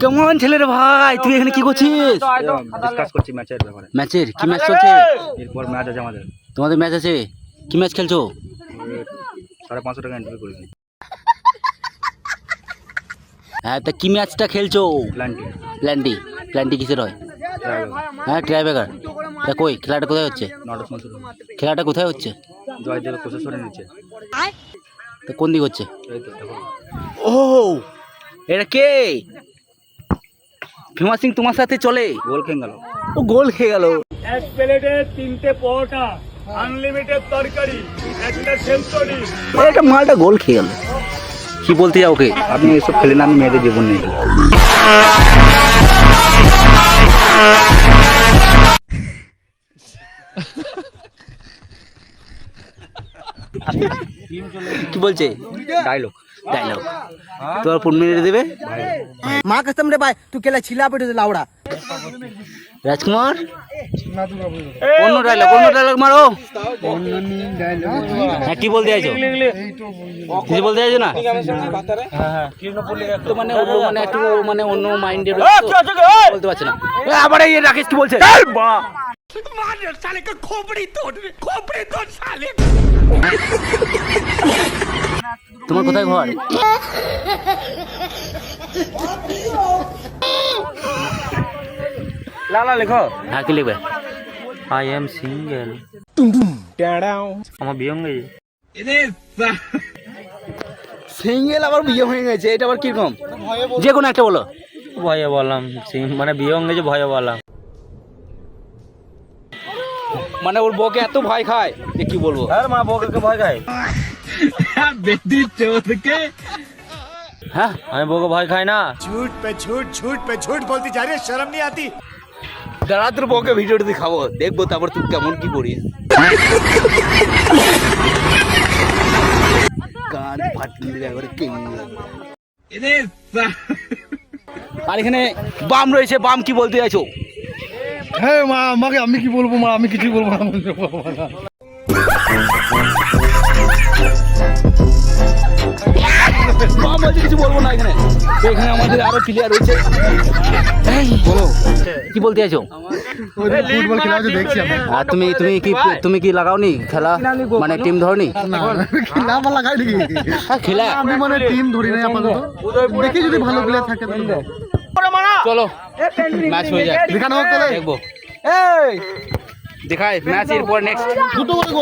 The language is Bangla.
কেমন ছেলে রে ভাই, তুই এখানে কি করছিস? ডিসকাস করছি ম্যাচের ব্যাপারে। ম্যাচের কি ম্যাচ চলছে? এরপর ম্যাচ আছে আমাদের। তোমাদের ম্যাচ আছে? কি ম্যাচ খেলছো? 550 টাকা এন্ট্রি করেছি। হ্যাঁ, তা কি ম্যাচটা খেলছো? প্ল্যান্টি। প্ল্যান্টি? প্ল্যান্টি কিসের হয়? হ্যাঁ, ট্রাইবেকার। তা কই খেলাটা কোথায় হচ্ছে? নটস মনসুর। খেলাটা কোথায় হচ্ছে? জয়দেব প্রসেসরের নিচে। তা কোন দিক হচ্ছে? এই তো দেখো। ও, এটা কে? ফেমাস সিং তোমার সাথে চলে? গোল খেয়ে গেল। ও গোল খেয়ে গেল। এক প্লেটে 3টে পরোটা, আনলিমিটেড তরকারি, একটা সেদ্ধরি। এটা মালটা গোল খেয়ে গেল। কি বলতে যাও ওকে? আপনি এসব খেলেন, আমি মেয়েদের জীবন নেই। কি বলছে? ডায়লগ। ডায়লগ তোমার 15 মিনিট দেবে? माँ कसम रे भाई तू केला छिला पे लाउड़ा রাজকুমার, অন্য ডায়লগ মারো। হ্যাঁ, কি বলতে চাইছো? কিছু বলতে চাইছো না? তো মানে ওগুলো মানে একটু মানে অন্য মাইন্ডের বলতে পারছে না। আবার এই রাকেশ কি বলছে? তোমার কোথায় ঘর? লালা লেখো। হ্যাঁ, কি লিখবে? I am single. আমার বিয়ে হয়ে গেছে। সিঙ্গেল আবার বিয়ে হয়ে গেছে, এটা আবার কিরকম? যে কোনো একটা বলো। ভয়ে বললাম, মানে বিয়ে হয়ে গেছে ভয়ে বললাম। মানে ওর বউকে এত ভয় খায় যে কি বলবো। আর মা বউকে ভয় খায়? হ্যাঁ, আমি বউকে ভয় খাই না। झूठ पे झूठ बोलती जा रही है, शर्म नहीं आती? দাঁড়া, তোর বউকে ভিডিওটা দেখাবো, দেখবো তারপর তুই কেমন কি করিস। কান ফাটিয়ে দিলে একবারে আর এখানে বাম রয়েছে। বাম, কি বলতে চাইছো? হ্যাঁ মা আমাকে আমি কি বলবো মা, আমি কিছু বলবো না। বাম বলছে কিছু বলবো না এখানে। তো এখানে আমাদের আরো প্লেয়ার রয়েছে। এই বলো, কি বলতে চাইছো? ফুটবল খেলা হচ্ছে দেখছি আমি। আর তুমি কি লাগাওনি খেলা, মানে টিম ধরনি? খেলা বা লাগাই নাকি? হ্যাঁ, খেলা আমি মানে টিম ধরি না আপাতত, দেখি যদি ভালো প্লেয়ার থাকে তাহলে চলো ম্যাচ হয়ে যায়, দেখানো হোক তাহলে। দেখবো। এই দেখায় ম্যাচ, এরপর নেক্সট দুটো করে